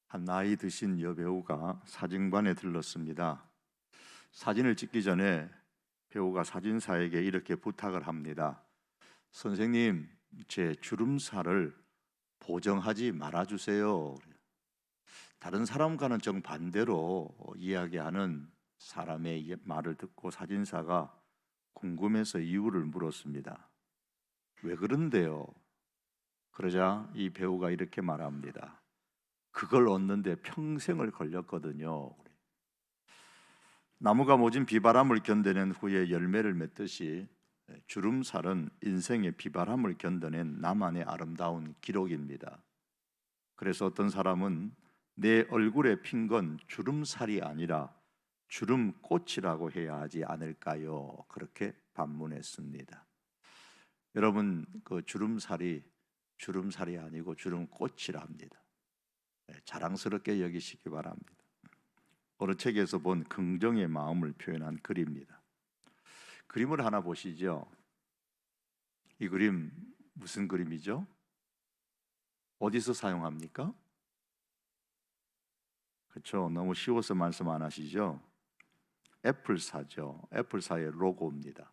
한 나이 드신 여배우가 사진관에 들렀습니다. 사진을 찍기 전에 배우가 사진사에게 이렇게 부탁을 합니다. 선생님, 제 주름살을 보정하지 말아주세요. 다른 사람과는 정반대로 이야기하는 사람의 말을 듣고 사진사가 궁금해서 이유를 물었습니다. 왜 그런데요? 그러자 이 배우가 이렇게 말합니다. 그걸 얻는데 평생을 걸렸거든요. 나무가 모진 비바람을 견뎌낸 후에 열매를 맺듯이 주름살은 인생의 비바람을 견뎌낸 나만의 아름다운 기록입니다. 그래서 어떤 사람은 내 얼굴에 핀 건 주름살이 아니라 주름꽃이라고 해야 하지 않을까요? 그렇게 반문했습니다. 여러분, 그 주름살이 아니고 주름꽃이라 합니다. 자랑스럽게 여기시기 바랍니다. 어느 책에서 본 긍정의 마음을 표현한 글입니다. 그림을 하나 보시죠. 이 그림 무슨 그림이죠? 어디서 사용합니까? 그렇죠. 너무 쉬워서 말씀 안 하시죠? 애플사죠. 애플사의 로고입니다.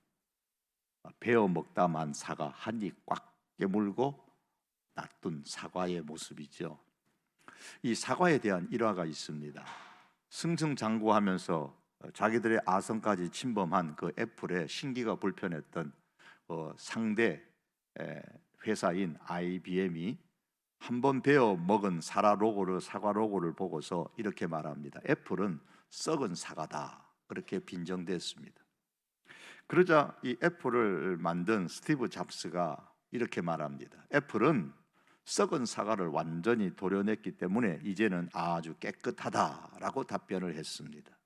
베어 먹다만 사과 한 입 꽉 깨물고 놔둔 사과의 모습이죠. 이 사과에 대한 일화가 있습니다. 승승장구하면서 자기들의 아성까지 침범한 그 애플의 신기가 불편했던 상대 회사인 IBM이 한번 베어 먹은 사과 로고를 보고서 이렇게 말합니다. 애플은 썩은 사과다. 그렇게 빈정댔습니다. 그러자 이 애플을 만든 스티브 잡스가 이렇게 말합니다. 애플은 썩은 사과를 완전히 도려냈기 때문에 이제는 아주 깨끗하다라고 답변을 했습니다.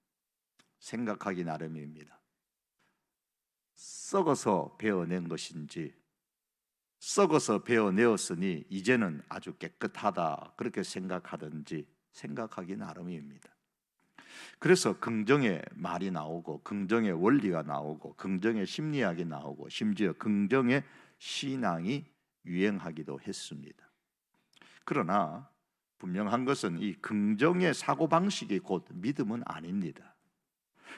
생각하기 나름입니다. 썩어서 베어낸 것인지 썩어서 베어내었으니 이제는 아주 깨끗하다 그렇게 생각하든지 생각하기 나름입니다. 그래서 긍정의 말이 나오고 긍정의 원리가 나오고 긍정의 심리학이 나오고 심지어 긍정의 신앙이 유행하기도 했습니다. 그러나 분명한 것은 이 긍정의 사고방식이 곧 믿음은 아닙니다.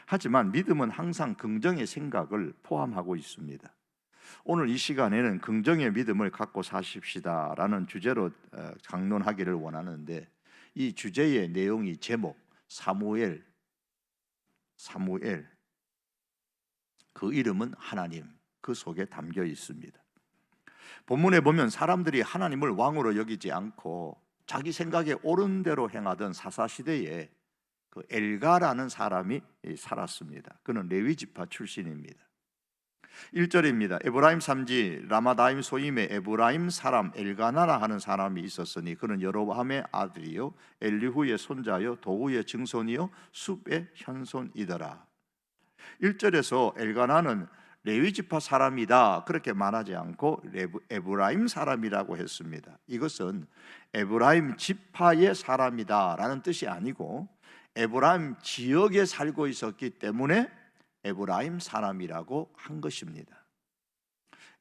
하지만 믿음은 항상 긍정의 생각을 포함하고 있습니다. 오늘 이 시간에는 긍정의 믿음을 갖고 사십시다라는 주제로 강론하기를 원하는데 이 주제의 내용이 제목 사무엘 그 이름은 하나님 그 속에 담겨 있습니다. 본문에 보면 사람들이 하나님을 왕으로 여기지 않고 자기 생각에 옳은 대로 행하던 사사시대에 그 엘가라는 사람이 살았습니다. 그는 레위 지파 출신입니다. 1절입니다. 에브라임 산지 라마다임 소임의 에브라임 사람 엘가나라 하는 사람이 있었으니 그는 여로보암의 아들이요 엘리후의 손자요 도우의 증손이요 숲의 현손이더라. 1절에서 엘가나는 레위 지파 사람이다 그렇게 말하지 않고 에브라임 사람이라고 했습니다. 이것은 에브라임 지파의 사람이다라는 뜻이 아니고 에브라임 지역에 살고 있었기 때문에 에브라임 사람이라고 한 것입니다.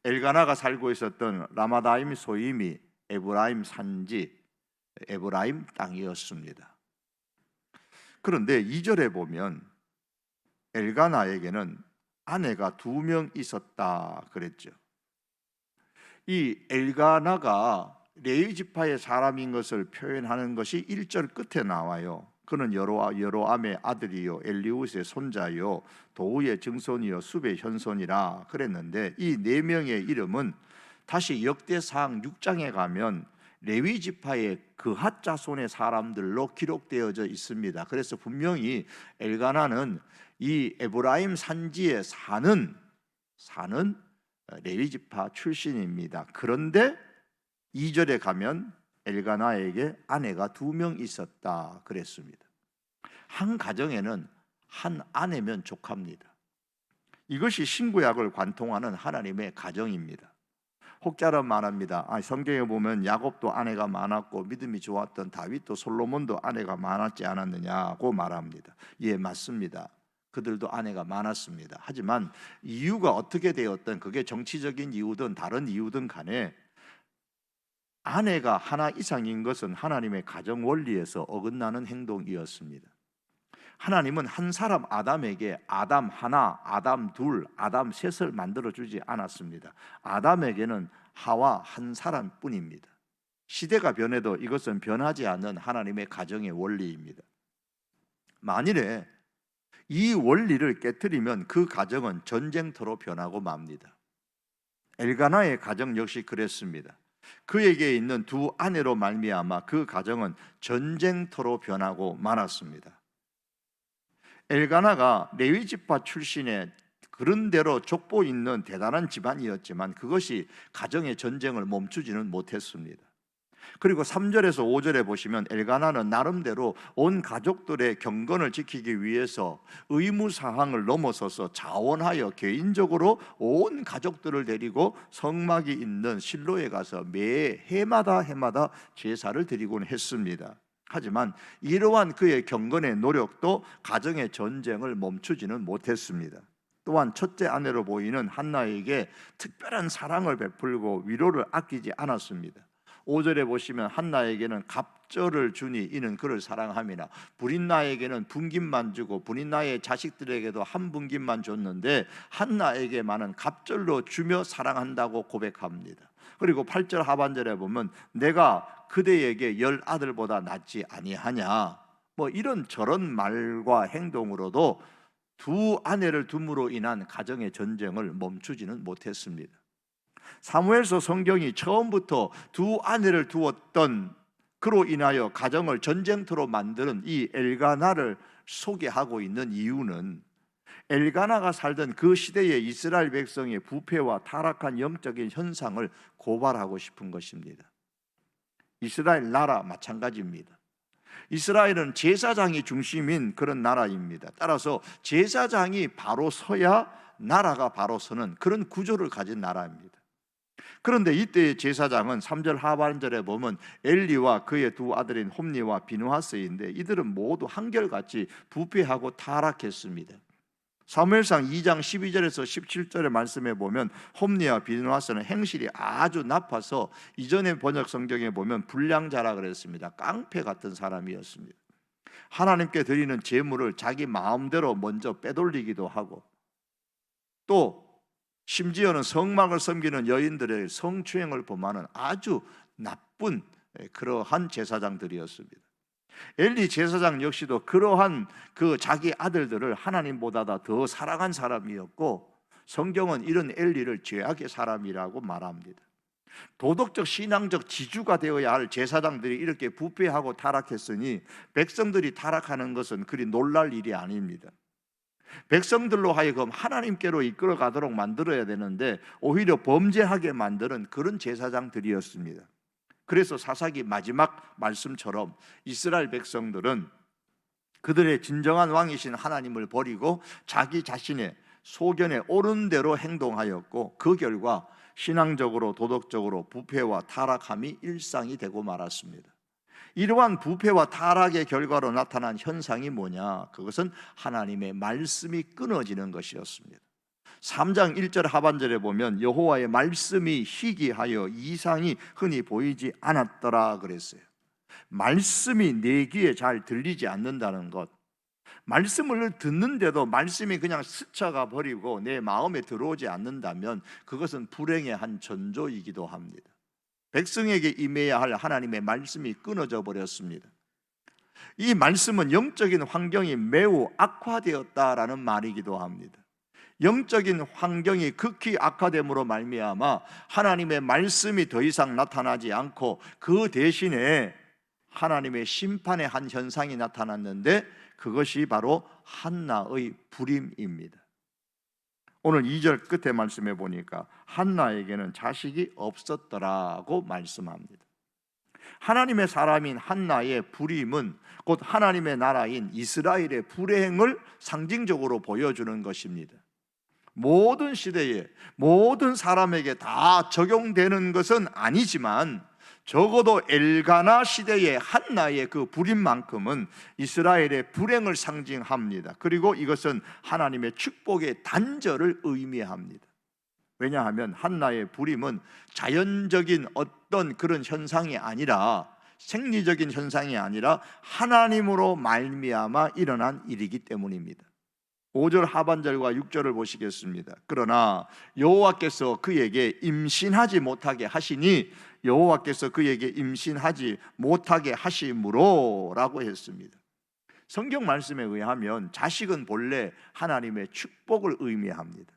엘가나가 살고 있었던 라마다임 소임이 에브라임 산지 에브라임 땅이었습니다. 그런데 2절에 보면 엘가나에게는 아내가 2명 있었다 그랬죠. 이 엘가나가 레위 지파의 사람인 것을 표현하는 것이 1절 끝에 나와요. 그는 여로암의 아들이요 엘리우스의 손자요 도우의 증손이요 숲의 현손이라 그랬는데 이 4명의 이름은 다시 역대상 6장에 가면 레위 지파의 그핫 자손의 사람들로 기록되어져 있습니다. 그래서 분명히 엘가나는 이 에브라임 산지에 사는 레위 지파 출신입니다. 그런데 2절에 가면 엘가나에게 아내가 2명 있었다 그랬습니다. 한 가정에는 한 아내면 족합니다. 이것이 신구약을 관통하는 하나님의 가정입니다. 혹자는 말합니다. 성경에 보면 야곱도 아내가 많았고 믿음이 좋았던 다윗도 솔로몬도 아내가 많았지 않았느냐고 말합니다. 예, 맞습니다. 그들도 아내가 많았습니다. 하지만 이유가 어떻게 되었든 그게 정치적인 이유든 다른 이유든 간에 아내가 하나 이상인 것은 하나님의 가정 원리에서 어긋나는 행동이었습니다. 하나님은 한 사람 아담에게 아담 하나, 아담 둘, 아담 셋을 만들어주지 않았습니다. 아담에게는 하와 한 사람뿐입니다. 시대가 변해도 이것은 변하지 않는 하나님의 가정의 원리입니다. 만일에 이 원리를 깨뜨리면 그 가정은 전쟁터로 변하고 맙니다. 엘가나의 가정 역시 그랬습니다. 그에게 있는 두 아내로 말미암아 그 가정은 전쟁터로 변하고 말았습니다. 엘가나가 레위 지파 출신의 그런대로 족보 있는 대단한 집안이었지만 그것이 가정의 전쟁을 멈추지는 못했습니다. 그리고 3절에서 5절에 보시면 엘가나는 나름대로 온 가족들의 경건을 지키기 위해서 의무사항을 넘어서서 자원하여 개인적으로 온 가족들을 데리고 성막이 있는 실로에 가서 매 해마다 제사를 드리곤 했습니다. 하지만 이러한 그의 경건의 노력도 가정의 전쟁을 멈추지는 못했습니다. 또한 첫째 아내로 보이는 한나에게 특별한 사랑을 베풀고 위로를 아끼지 않았습니다. 5절에 보시면 한나에게는 갑절을 주니 이는 그를 사랑함이나 브릿나에게는 분깃만 주고 브릿나의 자식들에게도 한 분깃만 줬는데 한나에게만은 갑절로 주며 사랑한다고 고백합니다. 그리고 8절 하반절에 보면 내가 그대에게 10아들보다 낫지 아니하냐, 이런 저런 말과 행동으로도 두 아내를 둠으로 인한 가정의 전쟁을 멈추지는 못했습니다. 사무엘서 성경이 처음부터 두 아내를 두었던 그로 인하여 가정을 전쟁터로 만드는 이 엘가나를 소개하고 있는 이유는 엘가나가 살던 그 시대의 이스라엘 백성의 부패와 타락한 영적인 현상을 고발하고 싶은 것입니다. 이스라엘 나라 마찬가지입니다. 이스라엘은 제사장이 중심인 그런 나라입니다. 따라서 제사장이 바로 서야 나라가 바로 서는 그런 구조를 가진 나라입니다. 그런데 이때의 제사장은 3절 하반절에 보면 엘리와 그의 두 아들인 홈니와 비누하스인데 이들은 모두 한결같이 부패하고 타락했습니다. 사무엘상 2장 12절에서 17절의 말씀에 보면 홈니와 비누하스는 행실이 아주 나빠서 이전의 번역 성경에 보면 불량자라 그랬습니다. 깡패 같은 사람이었습니다. 하나님께 드리는 제물을 자기 마음대로 먼저 빼돌리기도 하고 또 심지어는 성막을 섬기는 여인들의 성추행을 범하는 아주 나쁜 그러한 제사장들이었습니다. 엘리 제사장 역시도 그러한 그 자기 아들들을 하나님보다 더 사랑한 사람이었고 성경은 이런 엘리를 죄악의 사람이라고 말합니다. 도덕적 신앙적 지주가 되어야 할 제사장들이 이렇게 부패하고 타락했으니 백성들이 타락하는 것은 그리 놀랄 일이 아닙니다. 백성들로 하여금 하나님께로 이끌어 가도록 만들어야 되는데 오히려 범죄하게 만드는 그런 제사장들이었습니다. 그래서 사사기 마지막 말씀처럼 이스라엘 백성들은 그들의 진정한 왕이신 하나님을 버리고 자기 자신의 소견에 옳은 대로 행동하였고 그 결과 신앙적으로 도덕적으로 부패와 타락함이 일상이 되고 말았습니다. 이러한 부패와 타락의 결과로 나타난 현상이 뭐냐? 그것은 하나님의 말씀이 끊어지는 것이었습니다. 3장 1절 하반절에 보면 여호와의 말씀이 희귀하여 이상이 흔히 보이지 않았더라 그랬어요. 말씀이 내 귀에 잘 들리지 않는다는 것, 말씀을 듣는데도 말씀이 그냥 스쳐가 버리고 내 마음에 들어오지 않는다면 그것은 불행의 한 전조이기도 합니다. 백성에게 임해야 할 하나님의 말씀이 끊어져 버렸습니다. 이 말씀은 영적인 환경이 매우 악화되었다라는 말이기도 합니다. 영적인 환경이 극히 악화됨으로 말미암아 하나님의 말씀이 더 이상 나타나지 않고 그 대신에 하나님의 심판의 한 현상이 나타났는데 그것이 바로 한나의 불임입니다. 오늘 2절 끝에 말씀해 보니까 한나에게는 자식이 없었더라고 말씀합니다. 하나님의 사람인 한나의 불임은 곧 하나님의 나라인 이스라엘의 불행을 상징적으로 보여주는 것입니다. 모든 시대에 모든 사람에게 다 적용되는 것은 아니지만 적어도 엘가나 시대의 한나의 그 불임만큼은 이스라엘의 불행을 상징합니다. 그리고 이것은 하나님의 축복의 단절을 의미합니다. 왜냐하면 한나의 불임은 자연적인 어떤 그런 현상이 아니라, 생리적인 현상이 아니라 하나님으로 말미암아 일어난 일이기 때문입니다. 5절 하반절과 6절을 보시겠습니다. 그러나 여호와께서 그에게 임신하지 못하게 하시니, 여호와께서 그에게 임신하지 못하게 하심으로 라고 했습니다. 성경 말씀에 의하면 자식은 본래 하나님의 축복을 의미합니다.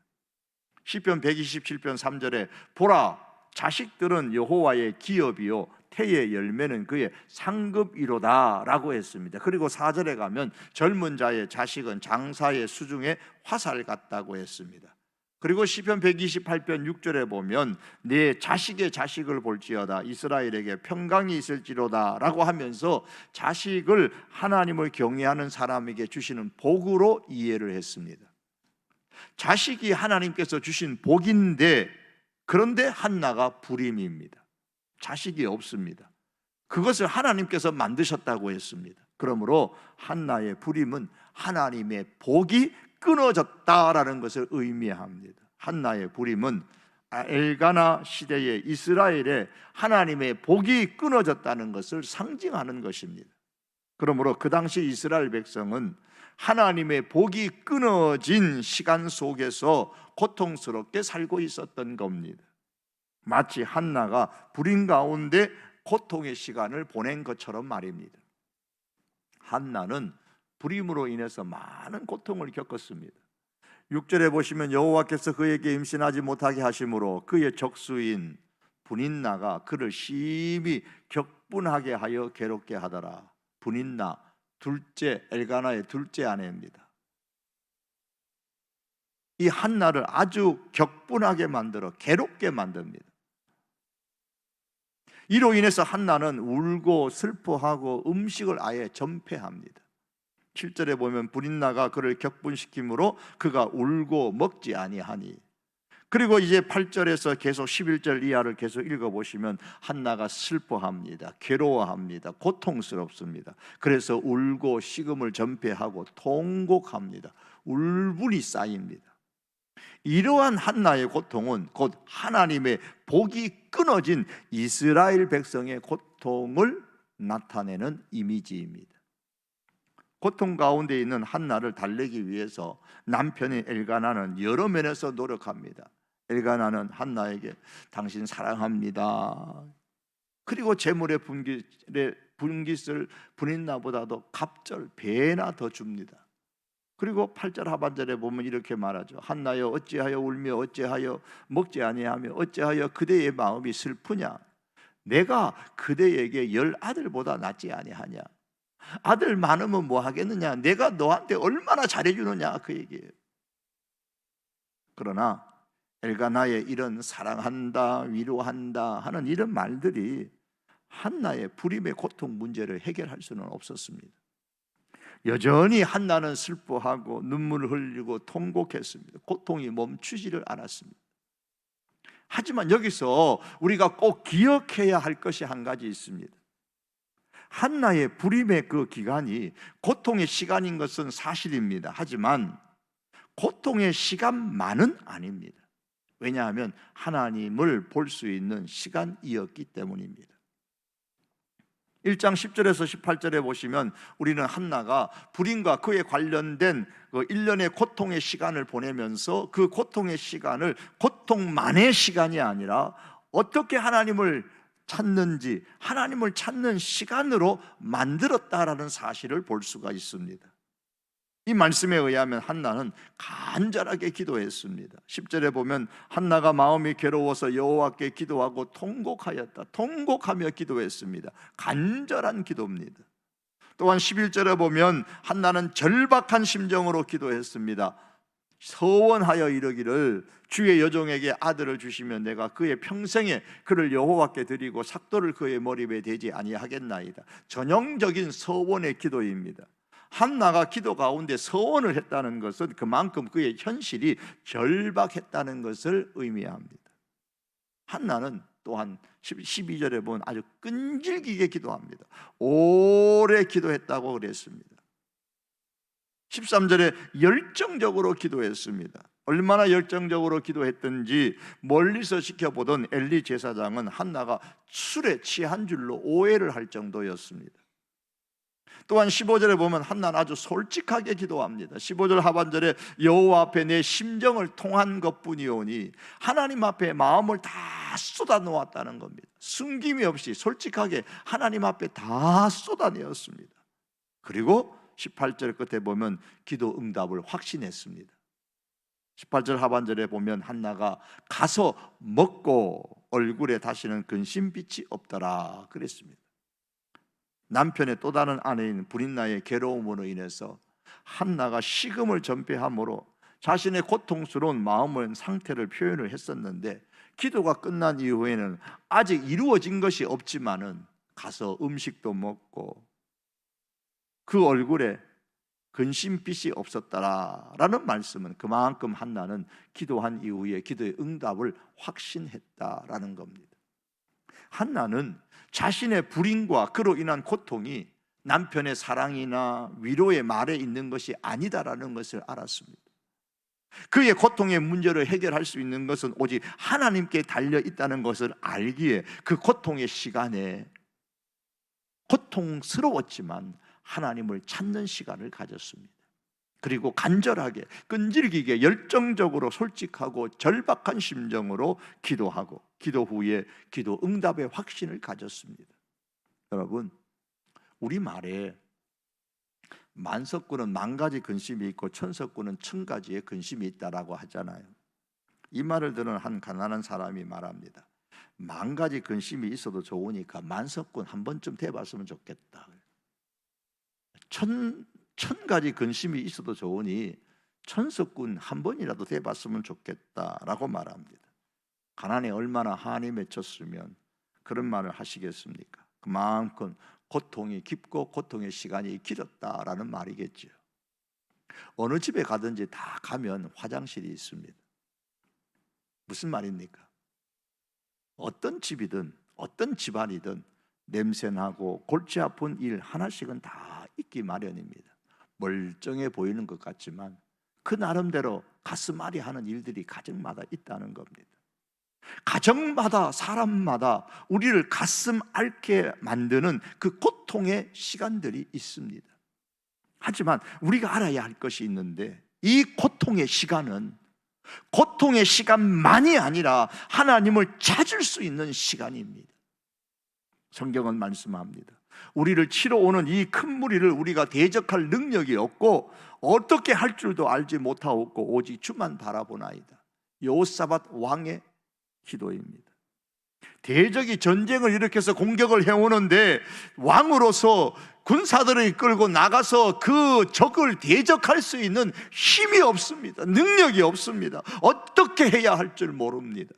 시편 127편 3절에 보라, 자식들은 여호와의 기업이요 태의 열매는 그의 상급이로다 라고 했습니다. 그리고 4절에 가면 젊은 자의 자식은 장사의 수중에 화살 같다고 했습니다. 그리고 시편 128편 6절에 보면 내 자식의 자식을 볼지어다 이스라엘에게 평강이 있을지로다 라고 하면서 자식을 하나님을 경외하는 사람에게 주시는 복으로 이해를 했습니다. 자식이 하나님께서 주신 복인데, 그런데 한나가 불임입니다. 자식이 없습니다. 그것을 하나님께서 만드셨다고 했습니다. 그러므로 한나의 불임은 하나님의 복이 끊어졌다라는 것을 의미합니다. 한나의 불임은 엘가나 시대의 이스라엘에 하나님의 복이 끊어졌다는 것을 상징하는 것입니다. 그러므로 그 당시 이스라엘 백성은 하나님의 복이 끊어진 시간 속에서 고통스럽게 살고 있었던 겁니다. 마치 한나가 불임 가운데 고통의 시간을 보낸 것처럼 말입니다. 한나는 불임으로 인해서 많은 고통을 겪었습니다. 6절에 보시면 여호와께서 그에게 임신하지 못하게 하심으로 그의 적수인 분인나가 그를 심히 격분하게 하여 괴롭게 하더라. 분인나, 둘째, 엘가나의 둘째 아내입니다. 이 한나를 아주 격분하게 만들어 괴롭게 만듭니다. 이로 인해서 한나는 울고 슬퍼하고 음식을 아예 전폐합니다. 7절에 보면 분인나가 그를 격분시키므로 그가 울고 먹지 아니하니. 그리고 이제 8절에서 계속 11절 이하를 계속 읽어보시면 한나가 슬퍼합니다. 괴로워합니다. 고통스럽습니다. 그래서 울고 식음을 전폐하고 통곡합니다. 울분이 쌓입니다. 이러한 한나의 고통은 곧 하나님의 복이 끊어진 이스라엘 백성의 고통을 나타내는 이미지입니다. 고통 가운데 있는 한나를 달래기 위해서 남편인 엘가나는 여러 면에서 노력합니다. 엘가나는 한나에게 당신 사랑합니다. 그리고 재물의 분깃을 분인나보다도 갑절 배나 더 줍니다. 그리고 8절 하반절에 보면 이렇게 말하죠. 한나여 어찌하여 울며 어찌하여 먹지 아니하며 어찌하여 그대의 마음이 슬프냐. 내가 그대에게 10 아들보다 낫지 아니하냐. 아들 많으면 뭐 하겠느냐. 내가 너한테 얼마나 잘해주느냐 그 얘기예요. 그러나 엘가나의 이런 사랑한다, 위로한다 하는 이런 말들이 한나의 불임의 고통 문제를 해결할 수는 없었습니다. 여전히 한나는 슬퍼하고 눈물을 흘리고 통곡했습니다. 고통이 멈추지를 않았습니다. 하지만 여기서 우리가 꼭 기억해야 할 것이 한 가지 있습니다. 한나의 불임의 그 기간이 고통의 시간인 것은 사실입니다. 하지만 고통의 시간만은 아닙니다. 왜냐하면 하나님을 볼 수 있는 시간이었기 때문입니다. 1장 10절에서 18절에 보시면 우리는 한나가 불임과 그에 관련된 그 1년의 고통의 시간을 보내면서 그 고통의 시간을 고통만의 시간이 아니라 어떻게 하나님을 찾는지, 하나님을 찾는 시간으로 만들었다라는 사실을 볼 수가 있습니다. 이 말씀에 의하면 한나는 간절하게 기도했습니다. 10절에 보면 한나가 마음이 괴로워서 여호와께 기도하고 통곡하였다. 통곡하며 기도했습니다. 간절한 기도입니다. 또한 11절에 보면 한나는 절박한 심정으로 기도했습니다. 서원하여 이르기를 주의 여종에게 아들을 주시면 내가 그의 평생에 그를 여호와께 드리고 삭도를 그의 머리에 대지 아니하겠나이다. 전형적인 서원의 기도입니다. 한나가 기도 가운데 서원을 했다는 것은 그만큼 그의 현실이 절박했다는 것을 의미합니다. 한나는 또한 12절에 보면 아주 끈질기게 기도합니다. 오래 기도했다고 그랬습니다. 13절에 열정적으로 기도했습니다. 얼마나 열정적으로 기도했든지 멀리서 지켜보던 엘리 제사장은 한나가 술에 취한 줄로 오해를 할 정도였습니다. 또한 15절에 보면 한나는 아주 솔직하게 기도합니다. 15절 하반절에 여호와 앞에 내 심정을 통한 것뿐이오니, 하나님 앞에 마음을 다 쏟아놓았다는 겁니다. 숨김이 없이 솔직하게 하나님 앞에 다 쏟아내었습니다. 그리고 18절 끝에 보면 기도 응답을 확신했습니다. 18절 하반절에 보면 한나가 가서 먹고 얼굴에 다시는 근심빛이 없더라 그랬습니다. 남편의 또 다른 아내인 브린나의 괴로움으로 인해서 한나가 식음을 전폐함으로 자신의 고통스러운 마음의 상태를 표현을 했었는데, 기도가 끝난 이후에는 아직 이루어진 것이 없지만은 가서 음식도 먹고 그 얼굴에 근심빛이 없었다라는 말씀은 그만큼 한나는 기도한 이후에 기도의 응답을 확신했다라는 겁니다. 한나는 자신의 불임과 그로 인한 고통이 남편의 사랑이나 위로의 말에 있는 것이 아니다라는 것을 알았습니다. 그의 고통의 문제를 해결할 수 있는 것은 오직 하나님께 달려 있다는 것을 알기에 그 고통의 시간에 고통스러웠지만 하나님을 찾는 시간을 가졌습니다. 그리고 간절하게, 끈질기게, 열정적으로, 솔직하고 절박한 심정으로 기도하고 기도 후에 기도 응답의 확신을 가졌습니다. 여러분, 우리말에 만석군은 만 가지 근심이 있고 천석군은 천 가지의 근심이 있다라고 하잖아요. 이 말을 들은 한 가난한 사람이 말합니다. 만 가지 근심이 있어도 좋으니까 만석군 한 번쯤 돼봤으면 좋겠다. 천 가지 근심이 있어도 좋으니 천석군 한 번이라도 돼봤으면 좋겠다라고 말합니다. 가난에 얼마나 한이 맺혔으면 그런 말을 하시겠습니까? 그만큼 고통이 깊고 고통의 시간이 길었다라는 말이겠죠. 어느 집에 가든지 다 가면 화장실이 있습니다. 무슨 말입니까? 어떤 집이든 어떤 집안이든 냄새나고 골치 아픈 일 하나씩은 다 있기 마련입니다. 멀쩡해 보이는 것 같지만 그 나름대로 가슴앓이 하는 일들이 가정마다 있다는 겁니다. 가정마다, 사람마다 우리를 가슴 앓게 만드는 그 고통의 시간들이 있습니다. 하지만 우리가 알아야 할 것이 있는데, 이 고통의 시간은 고통의 시간만이 아니라 하나님을 찾을 수 있는 시간입니다. 성경은 말씀합니다. 우리를 치러 오는 이 큰 무리를 우리가 대적할 능력이 없고 어떻게 할 줄도 알지 못하고 오직 주만 바라보나이다. 여호사밧 왕의 기도입니다. 대적이 전쟁을 일으켜서 공격을 해오는데 왕으로서 군사들을 이끌고 나가서 그 적을 대적할 수 있는 힘이 없습니다. 능력이 없습니다. 어떻게 해야 할 줄 모릅니다.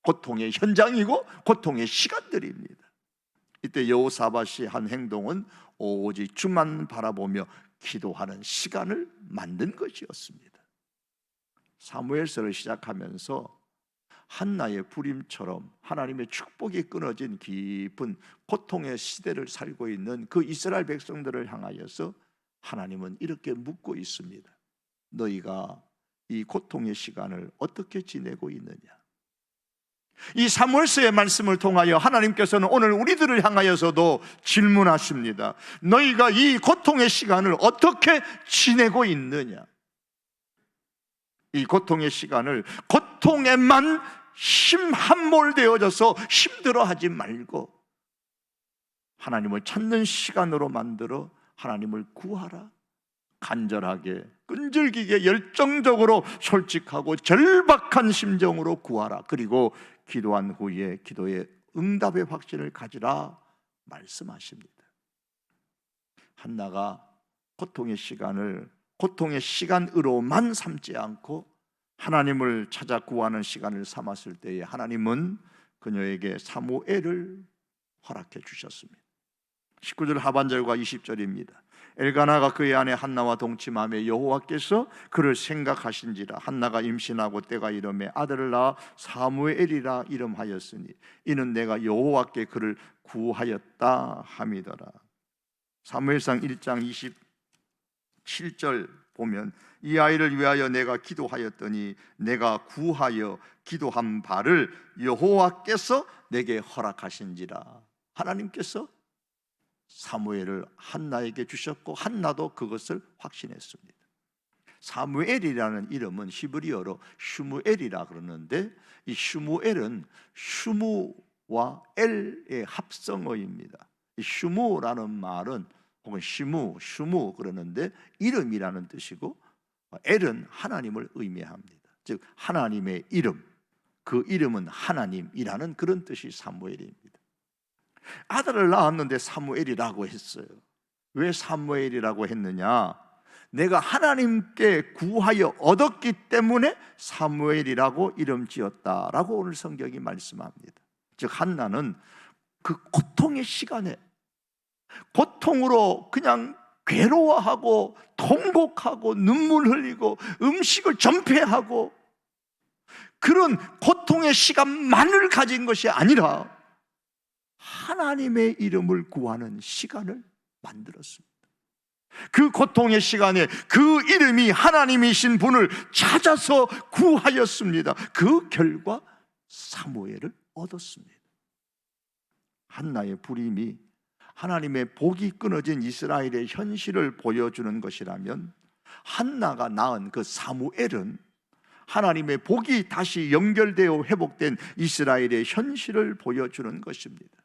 고통의 현장이고 고통의 시간들입니다. 이때 여호사밧이 한 행동은 오직 주만 바라보며 기도하는 시간을 만든 것이었습니다. 사무엘서를 시작하면서 한나의 불임처럼 하나님의 축복이 끊어진 깊은 고통의 시대를 살고 있는 그 이스라엘 백성들을 향하여서 하나님은 이렇게 묻고 있습니다. 너희가 이 고통의 시간을 어떻게 지내고 있느냐? 이 사무엘서의 말씀을 통하여 하나님께서는 오늘 우리들을 향하여서도 질문하십니다. 너희가 이 고통의 시간을 어떻게 지내고 있느냐? 이 고통의 시간을 고통에만 함몰되어져서 힘들어하지 말고 하나님을 찾는 시간으로 만들어 하나님을 구하라. 간절하게, 끈질기게, 열정적으로, 솔직하고 절박한 심정으로 구하라. 그리고 기도한 후에 기도의 응답의 확신을 가지라 말씀하십니다. 한나가 고통의 시간을 고통의 시간으로만 삼지 않고 하나님을 찾아 구하는 시간을 삼았을 때에 하나님은 그녀에게 사무엘을 허락해 주셨습니다. 19절 하반절과 20절입니다. 엘가나가 그의 아내 한나와 동침하며 여호와께서 그를 생각하신지라. 한나가 임신하고 때가 이르매 아들을 낳아 사무엘이라 이름하였으니 이는 내가 여호와께 그를 구하였다 함이더라. 사무엘상 1장 27절 보면 이 아이를 위하여 내가 기도하였더니 내가 구하여 기도한 바를 여호와께서 내게 허락하신지라. 하나님께서 사무엘을 한나에게 주셨고 한나도 그것을 확신했습니다. 사무엘이라는 이름은 히브리어로 슈무엘이라 그러는데, 이 슈무엘은 슈무와 엘의 합성어입니다. 이 슈무라는 말은 혹은 슈무 그러는데 이름이라는 뜻이고, 엘은 하나님을 의미합니다. 즉 하나님의 이름, 그 이름은 하나님이라는 그런 뜻이 사무엘입니다. 아들을 낳았는데 사무엘이라고 했어요. 왜 사무엘이라고 했느냐? 내가 하나님께 구하여 얻었기 때문에 사무엘이라고 이름 지었다라고 오늘 성경이 말씀합니다. 즉 한나는 그 고통의 시간에 고통으로 그냥 괴로워하고 통곡하고 눈물 흘리고 음식을 전폐하고 그런 고통의 시간만을 가진 것이 아니라 하나님의 이름을 구하는 시간을 만들었습니다. 그 고통의 시간에 그 이름이 하나님이신 분을 찾아서 구하였습니다. 그 결과 사무엘을 얻었습니다. 한나의 불임이 하나님의 복이 끊어진 이스라엘의 현실을 보여주는 것이라면, 한나가 낳은 그 사무엘은 하나님의 복이 다시 연결되어 회복된 이스라엘의 현실을 보여주는 것입니다.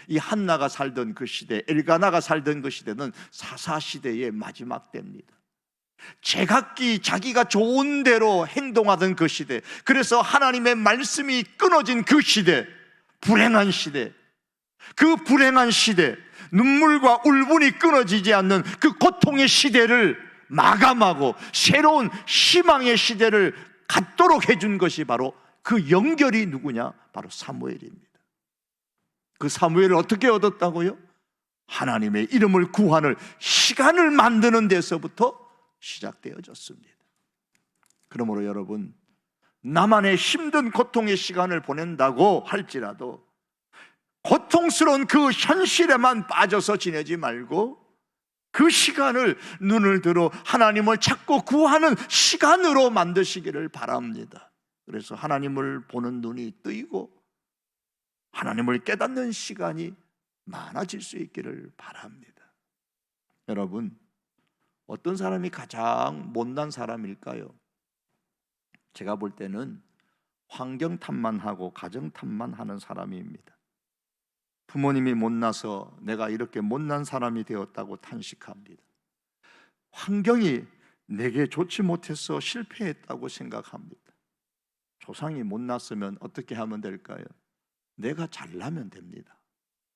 이 한나가 살던 그 시대, 엘가나가 살던 그 시대는 사사시대의 마지막 때입니다. 제각기 자기가 좋은 대로 행동하던 그 시대, 그래서 하나님의 말씀이 끊어진 그 시대, 불행한 시대, 그 불행한 시대, 눈물과 울분이 끊어지지 않는 그 고통의 시대를 마감하고 새로운 희망의 시대를 갖도록 해준 것이 바로 그 연결이 누구냐? 바로 사무엘입니다. 그 사무엘을 어떻게 얻었다고요? 하나님의 이름을 구하는 시간을 만드는 데서부터 시작되어졌습니다. 그러므로 여러분, 나만의 힘든 고통의 시간을 보낸다고 할지라도 고통스러운 그 현실에만 빠져서 지내지 말고 그 시간을 눈을 들어 하나님을 찾고 구하는 시간으로 만드시기를 바랍니다. 그래서 하나님을 보는 눈이 뜨이고 하나님을 깨닫는 시간이 많아질 수 있기를 바랍니다. 여러분, 어떤 사람이 가장 못난 사람일까요? 제가 볼 때는 환경 탓만 하고 가정 탓만 하는 사람입니다. 부모님이 못나서 내가 이렇게 못난 사람이 되었다고 탄식합니다. 환경이 내게 좋지 못해서 실패했다고 생각합니다. 조상이 못났으면 어떻게 하면 될까요? 내가 잘나면 됩니다.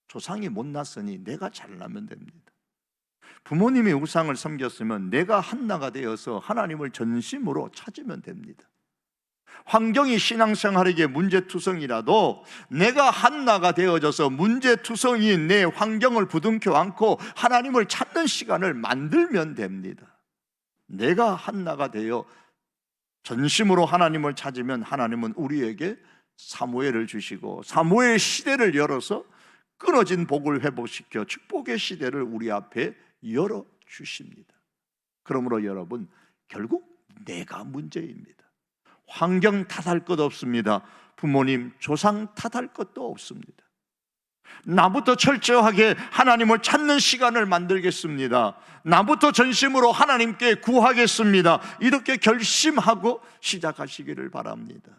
조상이 못났으니 내가 잘나면 됩니다. 부모님이 우상을 섬겼으면 내가 한나가 되어서 하나님을 전심으로 찾으면 됩니다. 환경이 신앙생활에게 문제투성이라도 내가 한나가 되어져서 문제투성이인 내 환경을 부둥켜 안고 하나님을 찾는 시간을 만들면 됩니다. 내가 한나가 되어 전심으로 하나님을 찾으면 하나님은 우리에게 사무엘을 주시고 사무엘 시대를 열어서 끊어진 복을 회복시켜 축복의 시대를 우리 앞에 열어주십니다. 그러므로 여러분, 결국 내가 문제입니다. 환경 탓할 것 없습니다. 부모님, 조상 탓할 것도 없습니다. 나부터 철저하게 하나님을 찾는 시간을 만들겠습니다. 나부터 전심으로 하나님께 구하겠습니다. 이렇게 결심하고 시작하시기를 바랍니다.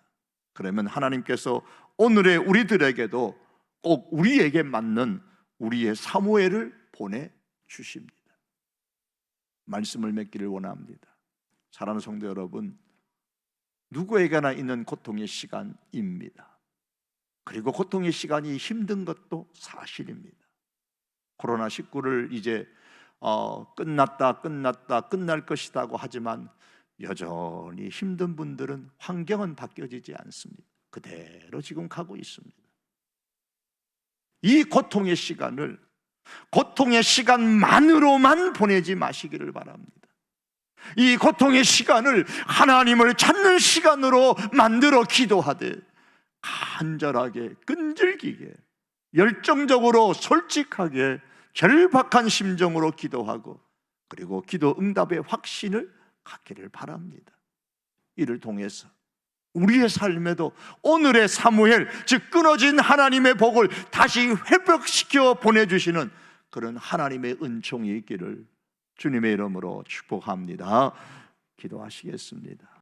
그러면 하나님께서 오늘의 우리들에게도 꼭 우리에게 맞는 우리의 사무엘을 보내주십니다. 말씀을 맺기를 원합니다. 사랑하는 성도 여러분, 누구에게나 있는 고통의 시간입니다. 그리고 고통의 시간이 힘든 것도 사실입니다. 코로나19를 이제 끝났다 끝날 것이라고 하지만 여전히 힘든 분들은 환경은 바뀌어지지 않습니다. 그대로 지금 가고 있습니다. 이 고통의 시간을 고통의 시간만으로만 보내지 마시기를 바랍니다. 이 고통의 시간을 하나님을 찾는 시간으로 만들어 기도하되 간절하게, 끈질기게, 열정적으로, 솔직하게, 절박한 심정으로 기도하고 그리고 기도 응답의 확신을 갖기를 바랍니다. 이를 통해서 우리의 삶에도 오늘의 사무엘, 즉 끊어진 하나님의 복을 다시 회복시켜 보내주시는 그런 하나님의 은총이 있기를 주님의 이름으로 축복합니다. 기도하시겠습니다.